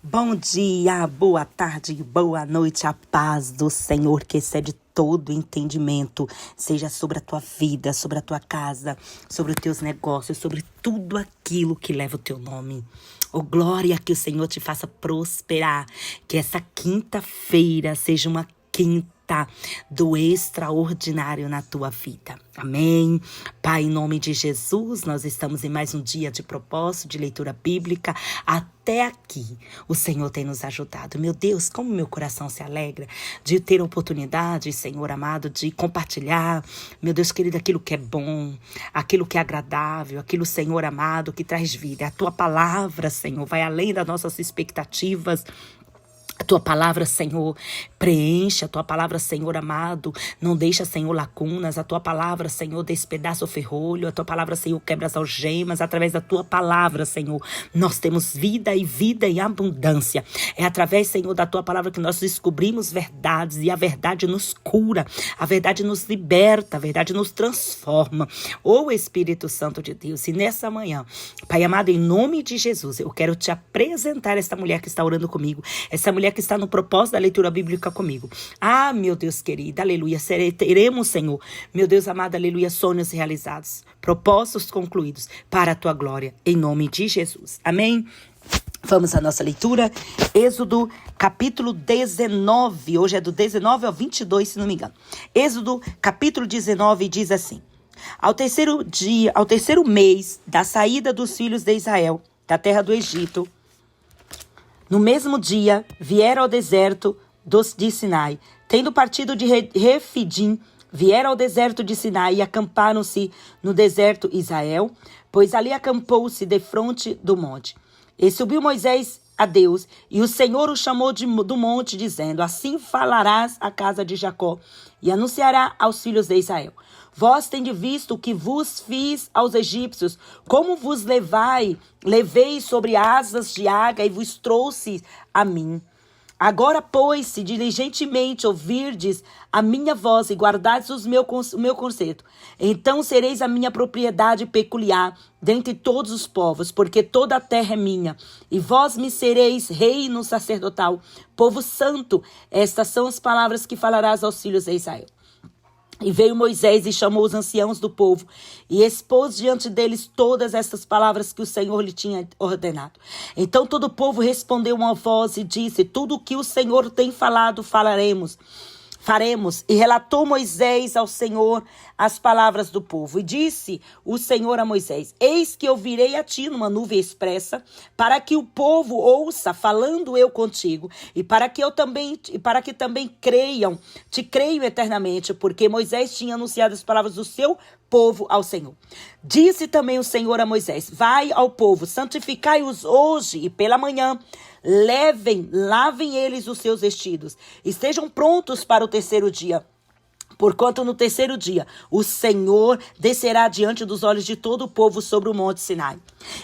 Bom dia, boa tarde, boa noite, a paz do Senhor que excede todo entendimento, seja sobre a tua vida, sobre a tua casa, sobre os teus negócios, sobre tudo aquilo que leva o teu nome. Oh, glória, que o Senhor te faça prosperar, que essa quinta-feira seja uma quinta do extraordinário na tua vida. Amém. Pai, em nome de Jesus, nós estamos em mais um dia de propósito, de leitura bíblica. Até aqui, o Senhor tem nos ajudado. Meu Deus, como meu coração se alegra de ter a oportunidade, Senhor amado, de compartilhar, meu Deus querido, aquilo que é bom, aquilo que é agradável, aquilo, Senhor amado, que traz vida. A tua palavra, Senhor, vai além das nossas expectativas. A tua palavra, Senhor, preenche. A tua palavra, Senhor amado, não deixa, Senhor, lacunas. A tua palavra, Senhor, despedaça o ferrolho. A tua palavra, Senhor, quebra as algemas. Através da tua palavra, Senhor, nós temos vida em abundância. É através, Senhor, da tua palavra que nós descobrimos verdades e a verdade nos cura. A verdade nos liberta. A verdade nos transforma. Ô Espírito Santo de Deus, e nessa manhã, Pai amado, em nome de Jesus, eu quero te apresentar essa mulher que está orando comigo. Essa mulher que está no propósito da leitura bíblica comigo. Ah, meu Deus querido, aleluia, teremos, Senhor, meu Deus amado, aleluia, sonhos realizados, propósitos concluídos para a tua glória, em nome de Jesus. Amém? Vamos à nossa leitura, Êxodo capítulo 19, hoje é do 19 ao 22, se não me engano. Êxodo capítulo 19 diz assim: Ao terceiro mês da saída dos filhos de Israel da terra do Egito, no mesmo dia, vieram ao deserto de Sinai. Tendo partido de Refidim, vieram ao deserto de Sinai e acamparam-se no deserto Israel, pois ali acampou-se defronte do monte. E subiu Moisés a Deus, e o Senhor o chamou do monte, dizendo: Assim falarás à casa de Jacó, e anunciará aos filhos de Israel: Vós tendes visto o que vos fiz aos egípcios, como vos levei sobre asas de águia e vos trouxe a mim. Agora, pois, se diligentemente ouvirdes a minha voz e guardardes o meu concerto, então sereis a minha propriedade peculiar dentre todos os povos, porque toda a terra é minha, e vós me sereis reino sacerdotal, povo santo. Estas são as palavras que falarás aos filhos de Israel. E veio Moisés e chamou os anciãos do povo e expôs diante deles todas estas palavras que o Senhor lhe tinha ordenado. Então todo o povo respondeu uma voz e disse: Tudo o que o Senhor tem falado, faremos. E relatou Moisés ao Senhor as palavras do povo. E disse o Senhor a Moisés: Eis que eu virei a ti numa nuvem expressa, para que o povo ouça, falando eu contigo, e para que também te creiam eternamente, porque Moisés tinha anunciado as palavras do seu povo ao Senhor. Disse também o Senhor a Moisés: Vai ao povo, santificai-os hoje e pela manhã. Lavem eles os seus vestidos, estejam prontos para o terceiro dia. Porquanto no terceiro dia o Senhor descerá diante dos olhos de todo o povo sobre o monte Sinai.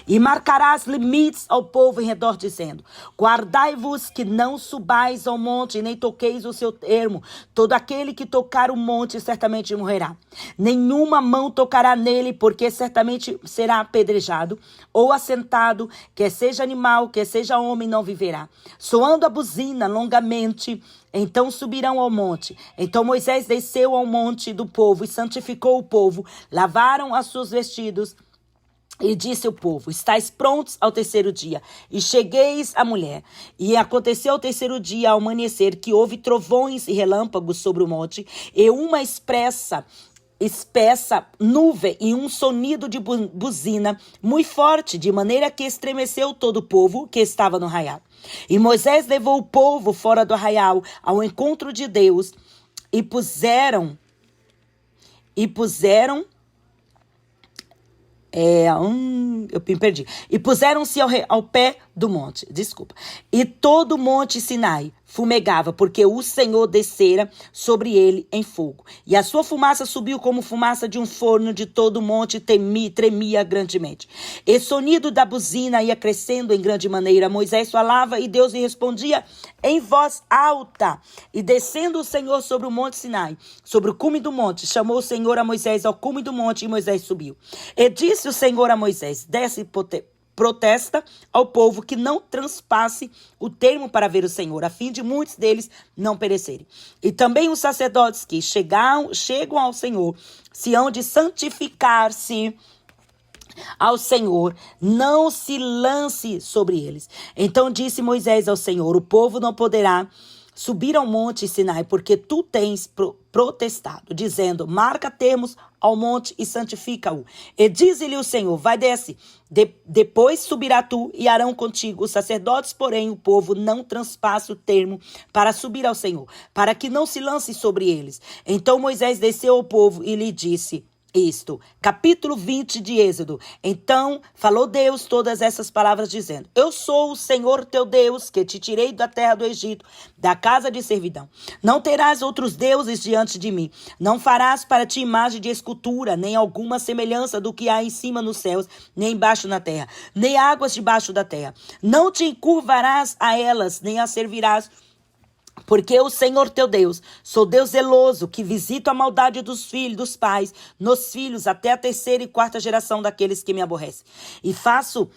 E marcarás limites ao povo em redor, dizendo: Guardai-vos que não subais ao monte, nem toqueis o seu termo. Todo aquele que tocar o monte certamente morrerá. Nenhuma mão tocará nele, porque certamente será apedrejado ou assentado, quer seja animal, quer seja homem, não viverá. Soando a buzina longamente, então subirão ao monte. Então Moisés desceu ao monte do povo e santificou o povo. Lavaram os seus vestidos. E disse ao povo: Estais prontos ao terceiro dia, e chegueis a mulher. E aconteceu ao terceiro dia, ao amanhecer, que houve trovões e relâmpagos sobre o monte, e uma espessa nuvem e um sonido de buzina muito forte, de maneira que estremeceu todo o povo que estava no arraial. E Moisés levou o povo fora do arraial ao encontro de Deus, e puseram eu me perdi. E puseram-se ao pé do monte. E todo o monte Sinai fumegava, porque o Senhor descera sobre ele em fogo. E a sua fumaça subiu como fumaça de um forno, de todo o monte tremia grandemente. E o sonido da buzina ia crescendo em grande maneira. Moisés falava e Deus lhe respondia em voz alta. E descendo o Senhor sobre o monte Sinai, sobre o cume do monte, chamou o Senhor a Moisés ao cume do monte, e Moisés subiu. E disse o Senhor a Moisés: Desce, protesta ao povo que não transpasse o termo para ver o Senhor, a fim de muitos deles não perecerem. E também os sacerdotes que chegam ao Senhor se hão de santificar-se ao Senhor, não se lance sobre eles. Então disse Moisés ao Senhor: o povo não poderá subir ao monte Sinai, porque tu tens protestado, dizendo: marca termos ao monte e santifica-o. E diz-lhe o Senhor: vai, desce, depois subirá tu e Arão contigo. Os sacerdotes, porém, o povo não transpassa o termo para subir ao Senhor, para que não se lance sobre eles. Então Moisés desceu ao povo e lhe disse isto. Capítulo 20 de Êxodo. Então falou Deus todas essas palavras, dizendo: eu sou o Senhor teu Deus, que te tirei da terra do Egito, da casa de servidão. Não terás outros deuses diante de mim. Não farás para ti imagem de escultura, nem alguma semelhança do que há em cima nos céus, nem embaixo na terra, nem águas debaixo da terra. Não te encurvarás a elas, nem as servirás, porque o Senhor teu Deus, sou Deus zeloso, que visito a maldade dos filhos, dos pais, nos filhos, até a terceira e quarta geração daqueles que me aborrecem. E faço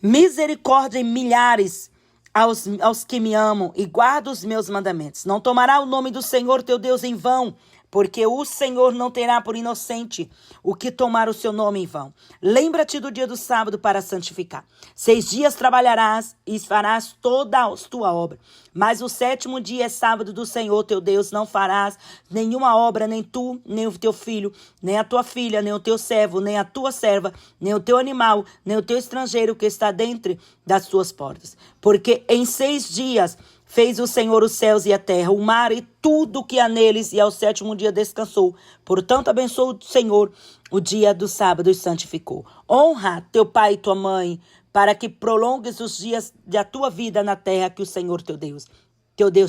misericórdia em milhares aos que me amam e guardam os meus mandamentos. Não tomará o nome do Senhor teu Deus em vão, porque o Senhor não terá por inocente o que tomar o seu nome em vão. Lembra-te do dia do sábado para santificar. 6 dias trabalharás e farás toda a tua obra. Mas o 7º dia é sábado do Senhor teu Deus. Não farás nenhuma obra, nem tu, nem o teu filho, nem a tua filha, nem o teu servo, nem a tua serva, nem o teu animal, nem o teu estrangeiro que está dentro das tuas portas. Porque em 6 dias fez o Senhor os céus e a terra, o mar e tudo que há neles, e ao 7º dia descansou. Portanto, abençoou o Senhor o dia do sábado e santificou. Honra teu pai e tua mãe, para que prolongues os dias da tua vida na terra que o Senhor teu Deus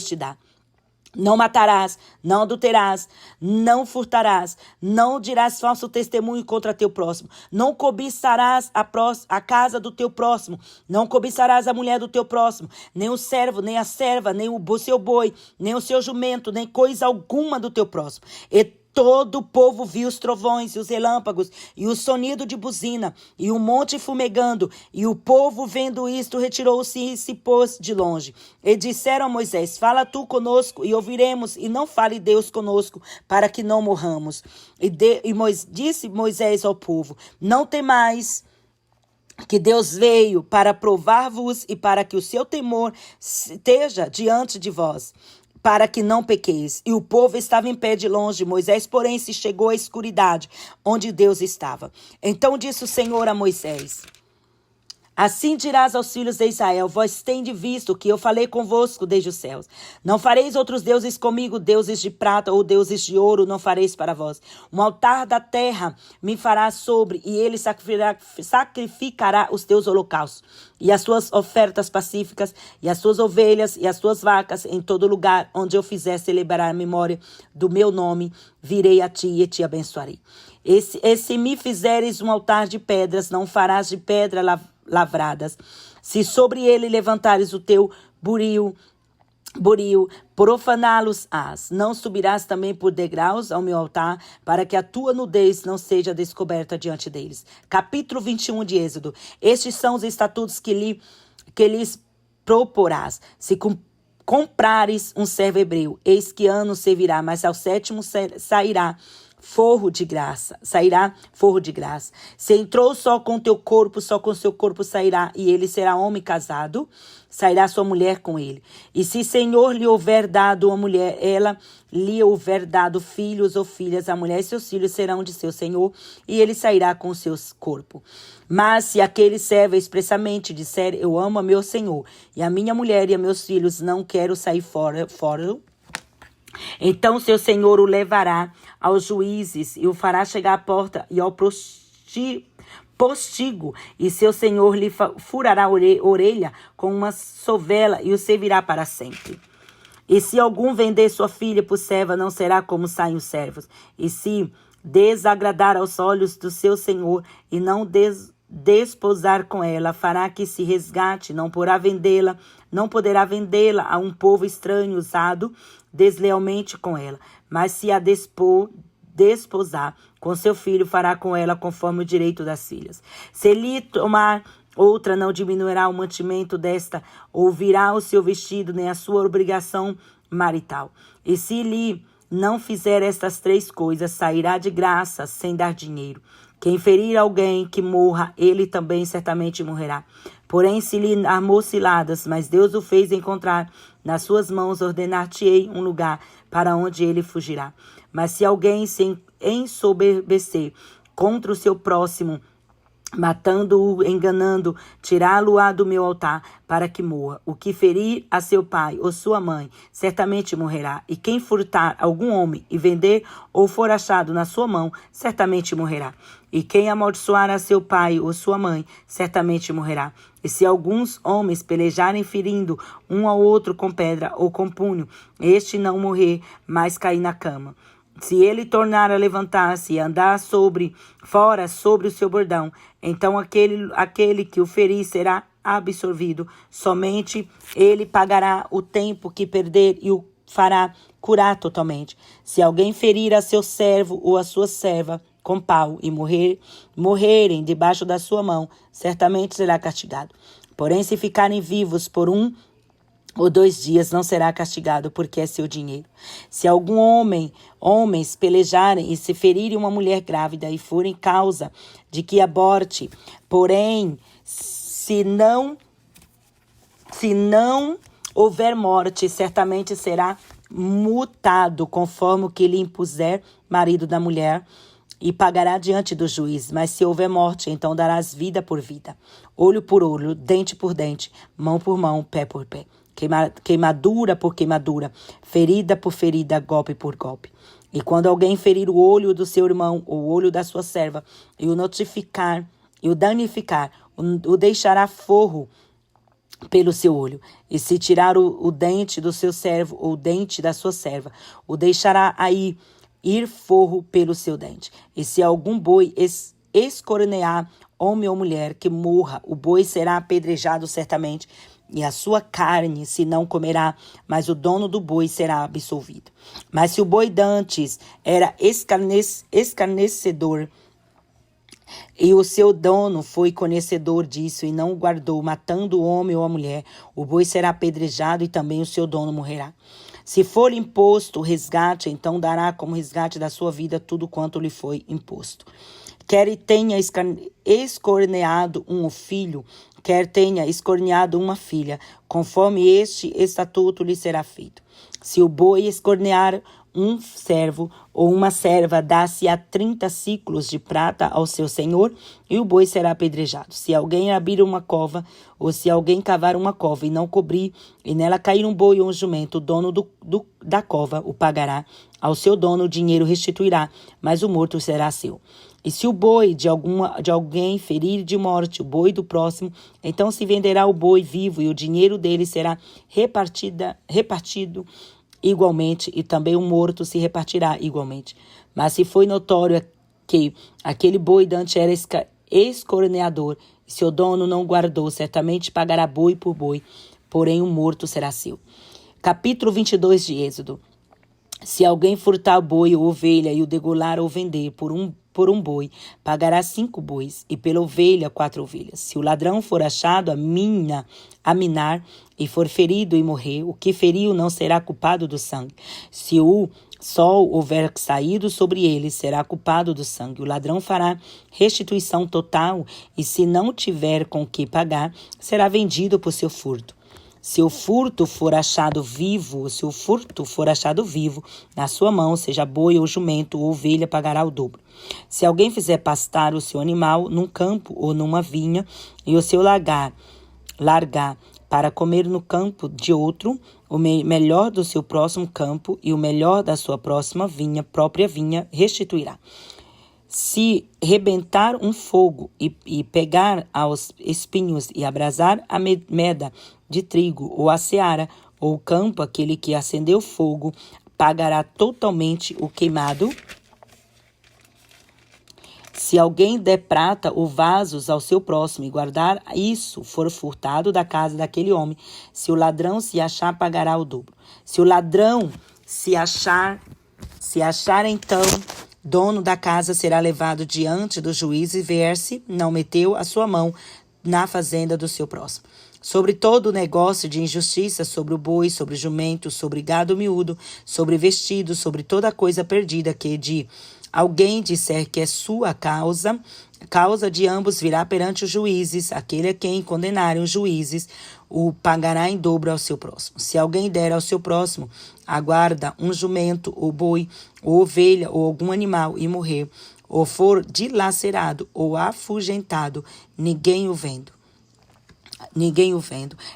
te dá. Não matarás, não adulterarás, não furtarás, não dirás falso testemunho contra teu próximo, não cobiçarás a casa do teu próximo, não cobiçarás a mulher do teu próximo, nem o servo, nem a serva, nem o seu boi, nem o seu jumento, nem coisa alguma do teu próximo. E todo o povo viu os trovões e os relâmpagos e o sonido de buzina e o monte fumegando. E o povo, vendo isto, retirou-se e se pôs de longe. E disseram a Moisés: fala tu conosco e ouviremos, e não fale Deus conosco, para que não morramos. Disse Moisés ao povo: não temais, que Deus veio para provar-vos e para que o seu temor esteja diante de vós, para que não pequeis. E o povo estava em pé de longe. Moisés, porém, se chegou à escuridade, onde Deus estava. Então disse o Senhor a Moisés: assim dirás aos filhos de Israel: vós tendes visto que eu falei convosco desde os céus. Não fareis outros deuses comigo, deuses de prata ou deuses de ouro não fareis para vós. Um altar da terra me fará sobre, e ele sacrificará os teus holocaustos, e as suas ofertas pacíficas, e as suas ovelhas, e as suas vacas, em todo lugar onde eu fizer celebrar a memória do meu nome, virei a ti e te abençoarei. E se me fizeres um altar de pedras, não farás de pedra lavradas. Se sobre ele levantares o teu buril, profaná-los-ás. Não subirás também por degraus ao meu altar, para que a tua nudez não seja descoberta diante deles. Capítulo 21 de Êxodo. Estes são os estatutos que lhes proporás. Se comprares um servo hebreu, eis que ano servirá, mas ao 7º sairá forro de graça. Se entrou só com teu corpo, só com seu corpo sairá, e ele será homem casado, sairá sua mulher com ele. E se Senhor lhe houver dado uma mulher, ela lhe houver dado filhos ou filhas, a mulher e seus filhos serão de seu Senhor, e ele sairá com o seu corpo. Mas se aquele servo expressamente disser: eu amo a meu Senhor, e a minha mulher e a meus filhos, não quero sair fora, então seu senhor o levará aos juízes e o fará chegar à porta e ao postigo, e seu senhor lhe furará a orelha com uma sovela e o servirá para sempre. E se algum vender sua filha por serva, não será como saem os servos. E se desagradar aos olhos do seu senhor e não desposar com ela, fará que se resgate, não poderá vendê-la a um povo estranho usado deslealmente com ela. Mas se a desposar com seu filho, fará com ela conforme o direito das filhas. Se lhe tomar Outra não diminuirá o mantimento desta, ou virá o seu vestido, nem a sua obrigação marital. E se lhe não fizer estas 3 coisas, sairá de graça, sem dar dinheiro. Quem ferir alguém que morra, ele também certamente morrerá. Porém, se lhe armou ciladas, mas Deus o fez encontrar, nas suas mãos ordenar-te-ei um lugar para onde ele fugirá. Mas se alguém se ensoberbecer contra o seu próximo, matando-o, enganando, tirá-lo-á do meu altar, para que morra. O que ferir a seu pai ou sua mãe, certamente morrerá. E quem furtar algum homem e vender, ou for achado na sua mão, certamente morrerá. E quem amaldiçoar a seu pai ou sua mãe, certamente morrerá. E se alguns homens pelejarem ferindo um ao outro com pedra ou com punho, este não morrer, mas cair na cama. Se ele tornar a levantar-se e andar fora sobre o seu bordão, então aquele que o ferir será absorvido. Somente ele pagará o tempo que perder e o fará curar totalmente. Se alguém ferir a seu servo ou a sua serva com pau e morrerem debaixo da sua mão, certamente será castigado. Porém, se ficarem vivos por 1 ou 2 dias, não será castigado, porque é seu dinheiro. Se algum homens pelejarem e se ferirem uma mulher grávida e forem causa de que aborte, porém, se não houver morte, certamente será multado, conforme o que lhe impuser marido da mulher, e pagará diante do juiz. Mas se houver morte, então darás vida por vida, olho por olho, dente por dente, mão por mão, pé por pé. Queimadura por queimadura, ferida por ferida, golpe por golpe. E quando alguém ferir o olho do seu irmão ou o olho da sua serva e o danificar, o deixará forro pelo seu olho. E se tirar o dente do seu servo ou o dente da sua serva, o deixará ir forro pelo seu dente. E se algum boi escornear homem ou mulher, que morra, o boi será apedrejado certamente, e a sua carne se não comerá, mas o dono do boi será absolvido. Mas se o boi dantes era escarnecedor, e o seu dono foi conhecedor disso e não o guardou, matando o homem ou a mulher, o boi será apedrejado e também o seu dono morrerá. Se for imposto o resgate, então dará como resgate da sua vida tudo quanto lhe foi imposto. Quer tenha escorneado um filho, quer tenha escorneado uma filha, conforme este estatuto lhe será feito. Se o boi escornear um servo ou uma serva, dá-se a 30 ciclos de prata ao seu senhor, e o boi será apedrejado. Se alguém abrir uma cova, ou se alguém cavar uma cova e não cobrir, e nela cair um boi ou um jumento, o dono da cova o pagará. Ao seu dono o dinheiro restituirá, mas o morto será seu. E se o boi de alguém ferir de morte o boi do próximo, então se venderá o boi vivo e o dinheiro dele será repartido igualmente, e também o morto se repartirá igualmente. Mas se foi notório que aquele boi dante era escorneador, e seu dono não guardou, certamente pagará boi por boi, porém o morto será seu. Capítulo 22 de Êxodo. Se alguém furtar boi ou ovelha e o degolar ou vender por um boi, pagará 5 bois, e pela ovelha 4 ovelhas. Se o ladrão for achado a minar, e for ferido e morrer, o que feriu não será culpado do sangue. Se o sol houver saído sobre ele, será culpado do sangue. O ladrão fará restituição total, e se não tiver com que pagar, será vendido por seu furto. Se o furto for achado vivo, na sua mão, seja boi ou jumento ou ovelha, pagará o dobro. Se alguém fizer pastar o seu animal num campo ou numa vinha, e o seu largar para comer no campo de outro, o melhor do seu próximo campo e o melhor da sua própria vinha, restituirá. Se rebentar um fogo e pegar aos espinhos e abrasar a meda de trigo ou a seara ou o campo, aquele que acendeu fogo pagará totalmente o queimado. Se alguém der prata ou vasos ao seu próximo e guardar isso, for furtado da casa daquele homem, se o ladrão se achar, pagará o dobro. Se o ladrão se achar então, dono da casa será levado diante do juiz e ver-se não meteu a sua mão na fazenda do seu próximo. Sobre todo negócio de injustiça, sobre o boi, sobre o jumento, sobre gado miúdo, sobre vestido, sobre toda coisa perdida que de alguém disser que é sua causa de ambos virá perante os juízes, aquele a quem condenarem os juízes, o pagará em dobro ao seu próximo. Se alguém der ao seu próximo a guarda um jumento, ou boi, ou ovelha, ou algum animal, e morrer, ou for dilacerado, ou afugentado, ninguém o vendo,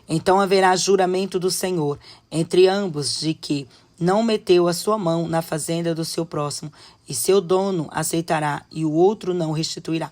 então haverá juramento do Senhor entre ambos de que não meteu a sua mão na fazenda do seu próximo, e seu dono aceitará e o outro não restituirá.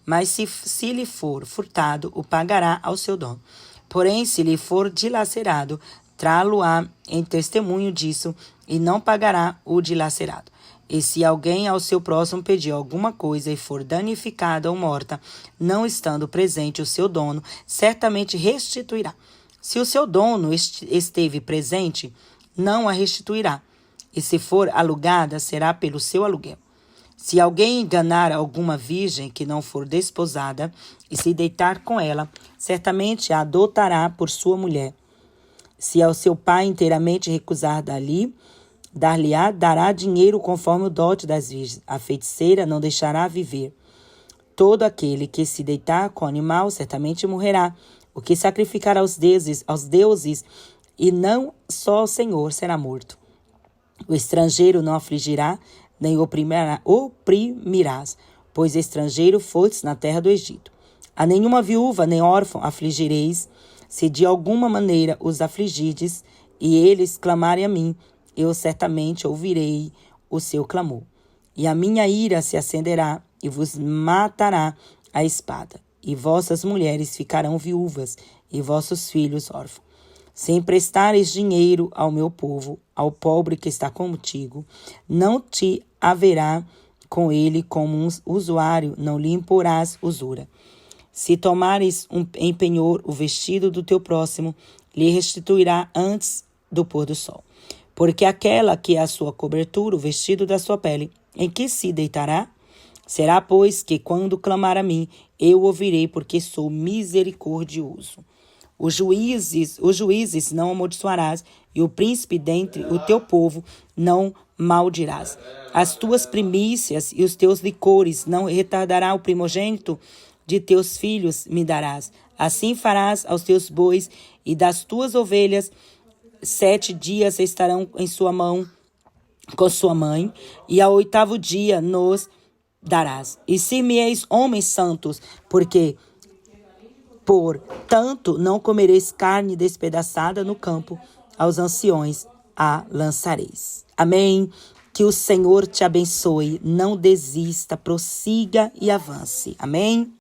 Mas se lhe for furtado, o pagará ao seu dono. Porém, se lhe for dilacerado, trá-lo-á em testemunho disso, e não pagará o dilacerado. E se alguém ao seu próximo pedir alguma coisa e for danificada ou morta, não estando presente o seu dono, certamente restituirá. Se o seu dono esteve presente, não a restituirá. E se for alugada, será pelo seu aluguel. Se alguém enganar alguma virgem que não for desposada e se deitar com ela, certamente a adotará por sua mulher. Se ao seu pai inteiramente recusar dar-lhe-á, dará dinheiro conforme o dote das virgens. A feiticeira não deixará viver. Todo aquele que se deitar com o animal certamente morrerá. O que sacrificar aos deuses, e não só ao Senhor, será morto. O estrangeiro não afligirá, nem oprimirás, pois estrangeiro fostes na terra do Egito. A nenhuma viúva nem órfão afligireis, se de alguma maneira os afligirdes, e eles clamarem a mim, eu certamente ouvirei o seu clamor. E a minha ira se acenderá, e vos matará a espada. E vossas mulheres ficarão viúvas, e vossos filhos órfãos. Se emprestares dinheiro ao meu povo, ao pobre que está contigo, não te haverá com ele como um usuário, não lhe imporás usura. Se tomares em penhor o vestido do teu próximo, lhe restituirá antes do pôr do sol. Porque aquela que é a sua cobertura, o vestido da sua pele, em que se deitará, será, pois, que quando clamar a mim, eu ouvirei, porque sou misericordioso. Os juízes não amaldiçoarás, e o príncipe dentre o teu povo não maldirás. As tuas primícias e os teus licores não retardará o primogênito de teus filhos me darás. Assim farás aos teus bois e das tuas ovelhas. 7 dias estarão em sua mão com sua mãe, e ao 8º dia nos darás. E ser-me-eis homens santos, portanto não comereis carne despedaçada no campo, aos anciões a lançareis. Amém? Que o Senhor te abençoe, não desista, prossiga e avance. Amém?